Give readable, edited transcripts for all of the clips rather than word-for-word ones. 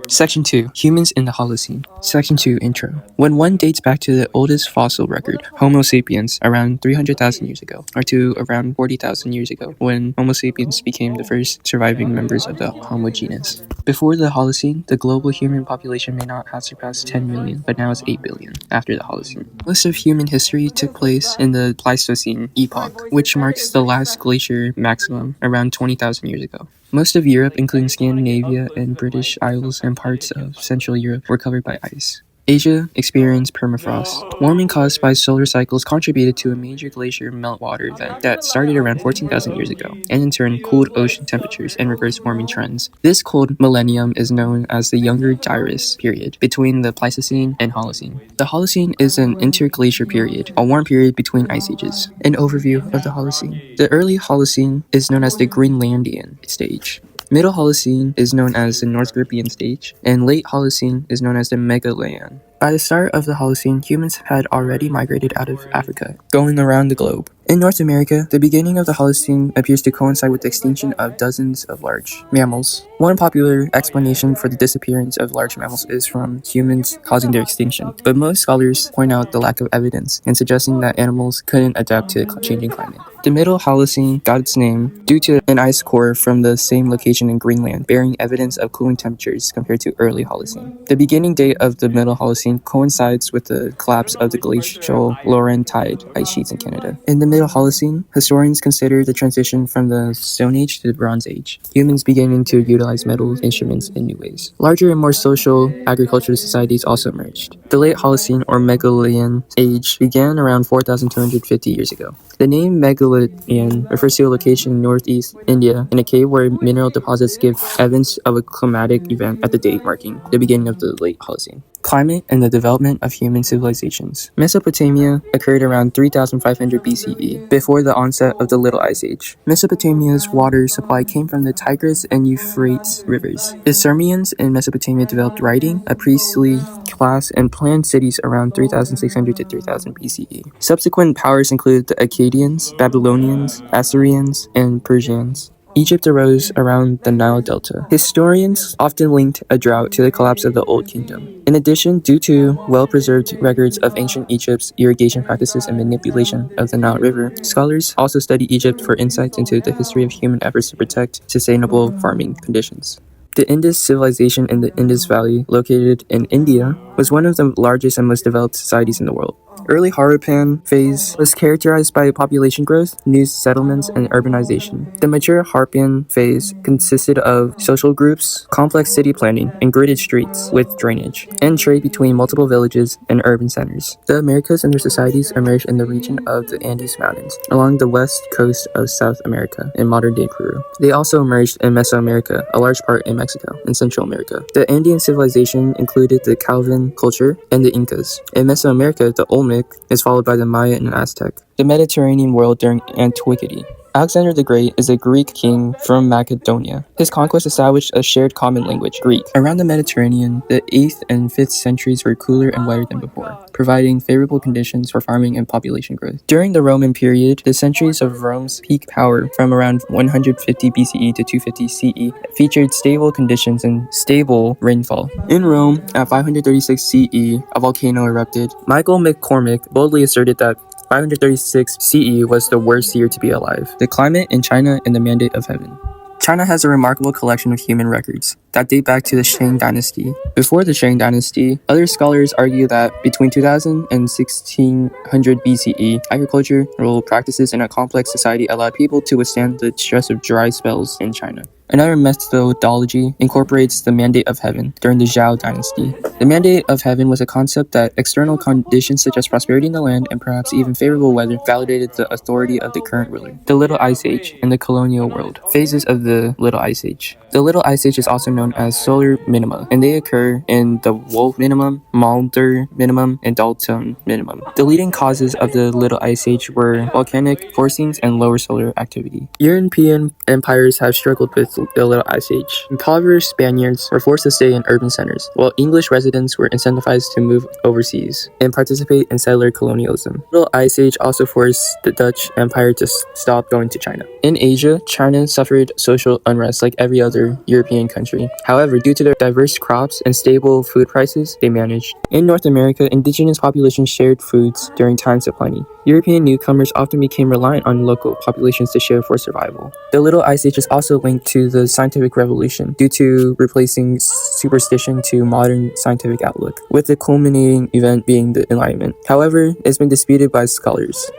Section 2. Humans in the Holocene. Section 2. Intro. When one dates back to the oldest fossil record, Homo sapiens, around 300,000 years ago, or to around 40,000 years ago, when Homo sapiens became the first surviving members of the Homo genus. Before the Holocene, the global human population may not have surpassed 10 million, but now it's 8 billion after the Holocene. Most of human history took place in the Pleistocene epoch, which marks the last glacier maximum, around 20,000 years ago. Most of Europe, including Scandinavia and British Isles and parts of Central Europe, were covered by ice. Asia experienced permafrost. Warming caused by solar cycles contributed to a major glacier meltwater event that started around 14,000 years ago, and in turn cooled ocean temperatures and reversed warming trends. This cold millennium is known as the Younger Dryas period, between the Pleistocene and Holocene. The Holocene is an interglacial period, a warm period between ice ages. An overview of the Holocene. The early Holocene is known as the Greenlandian stage. Middle Holocene is known as the North European stage, and late Holocene is known as the Megalaean. By the start of the Holocene, humans had already migrated out of Africa, going around the globe. In North America, the beginning of the Holocene appears to coincide with the extinction of dozens of large mammals. One popular explanation for the disappearance of large mammals is from humans causing their extinction, but most scholars point out the lack of evidence and suggesting that animals couldn't adapt to the changing climate. The Middle Holocene got its name due to an ice core from the same location in Greenland, bearing evidence of cooling temperatures compared to early Holocene. The beginning date of the Middle Holocene coincides with the collapse of the glacial Laurentide ice sheets in Canada. In the Middle Holocene, historians consider the transition from the Stone Age to the Bronze Age, humans beginning to utilize metal instruments in new ways. Larger and more social agricultural societies also emerged. The late Holocene or Megalaean age began around 4,250 years ago. The name Megalaean refers to a location in northeast India in a cave where mineral deposits give evidence of a climatic event at the date marking the beginning of the late Holocene. Climate and the development of human civilizations. Mesopotamia occurred around 3,500 BCE, before the onset of the Little Ice Age. Mesopotamia's water supply came from the Tigris and Euphrates rivers. The Sumerians in Mesopotamia developed writing, a priestly class, and planned cities around 3,600 to 3,000 BCE. Subsequent powers included the Akkadians, Babylonians, Assyrians, and Persians. Egypt arose around the Nile Delta. Historians often linked a drought to the collapse of the Old Kingdom. In addition, due to well-preserved records of ancient Egypt's irrigation practices and manipulation of the Nile River, scholars also study Egypt for insights into the history of human efforts to protect sustainable farming conditions. The Indus civilization in the Indus Valley, located in India, was one of the largest and most developed societies in the world. Early Harappan phase was characterized by population growth, new settlements, and urbanization. The mature Harappan phase consisted of social groups, complex city planning, and gridded streets with drainage, and trade between multiple villages and urban centers. The Americas and their societies emerged in the region of the Andes Mountains, along the west coast of South America in modern-day Peru. They also emerged in Mesoamerica, a large part in Mexico, and Central America. The Andean civilization included the Calvin culture and the Incas. In Mesoamerica, the Olmec is followed by the Maya and Aztec. The Mediterranean world during antiquity. Alexander the Great is a Greek king from Macedonia. His conquest established a shared common language, Greek. Around the Mediterranean, the 8th and 5th centuries were cooler and wetter than before, providing favorable conditions for farming and population growth. During the Roman period, the centuries of Rome's peak power from around 150 BCE to 250 CE featured stable conditions and stable rainfall. In Rome, at 536 CE, a volcano erupted. Michael McCormick boldly asserted that 536 CE was the worst year to be alive. The climate in China and the mandate of heaven. China has a remarkable collection of human records that date back to the Shang Dynasty. Before the Shang Dynasty, other scholars argue that between 2000 and 1600 BCE, agricultural practices in a complex society allowed people to withstand the stress of dry spells in China. Another methodology incorporates the mandate of heaven during the Zhou dynasty. The mandate of heaven was a concept that external conditions such as prosperity in the land and perhaps even favorable weather validated the authority of the current ruler. The Little Ice Age and the colonial world. Phases of the Little Ice Age. The Little Ice Age is also known as solar minima, and they occur in the Wolf minimum, Mulder minimum, and Dalton minimum. The leading causes of the Little Ice Age were volcanic forcings and lower solar activity. European empires have struggled with the Little Ice Age. Impoverished Spaniards were forced to stay in urban centers, while English residents were incentivized to move overseas and participate in settler colonialism. The Little Ice Age also forced the Dutch Empire to stop going to China. In Asia, China suffered social unrest like every other European country. However, due to their diverse crops and stable food prices, they managed. In North America, indigenous populations shared foods during times of plenty. European newcomers often became reliant on local populations to share for survival. The Little Ice Age is also linked to the scientific revolution due to replacing superstition to modern scientific outlook, with the culminating event being the Enlightenment. However, it's been disputed by scholars.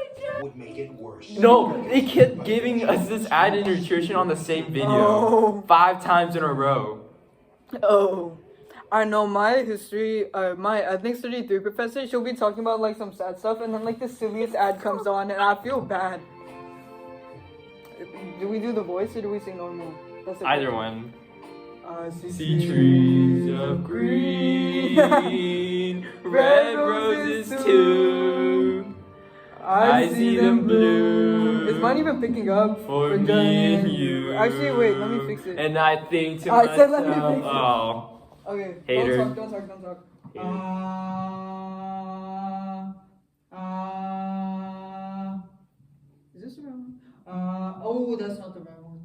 No, they kept giving us this added nutrition on the same video 5 times in a row. Oh, I know my history, my ethnic study 3 professor, she'll be talking about like some sad stuff and then like the silliest ad comes on and I feel bad. Do we do the voice or do we sing normal? That's Either one. See trees of green, red roses too. I see them bloom. Is mine even picking up? For me and you. Actually, wait, let me fix it. And I think to I myself, said let me fix it. oh. Okay, Hater. don't talk. Is this the right one? Oh, that's not the right one.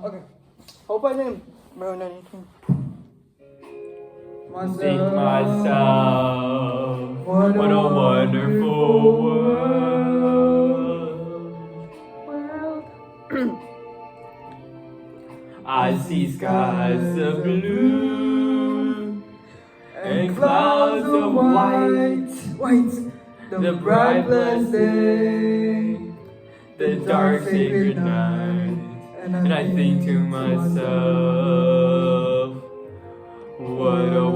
Okay. Hope I didn't ruin anything. Think myself, what a wonderful world. I see skies of blue and clouds of white, the bright blessed day, the dark sacred night, and I think to myself, what a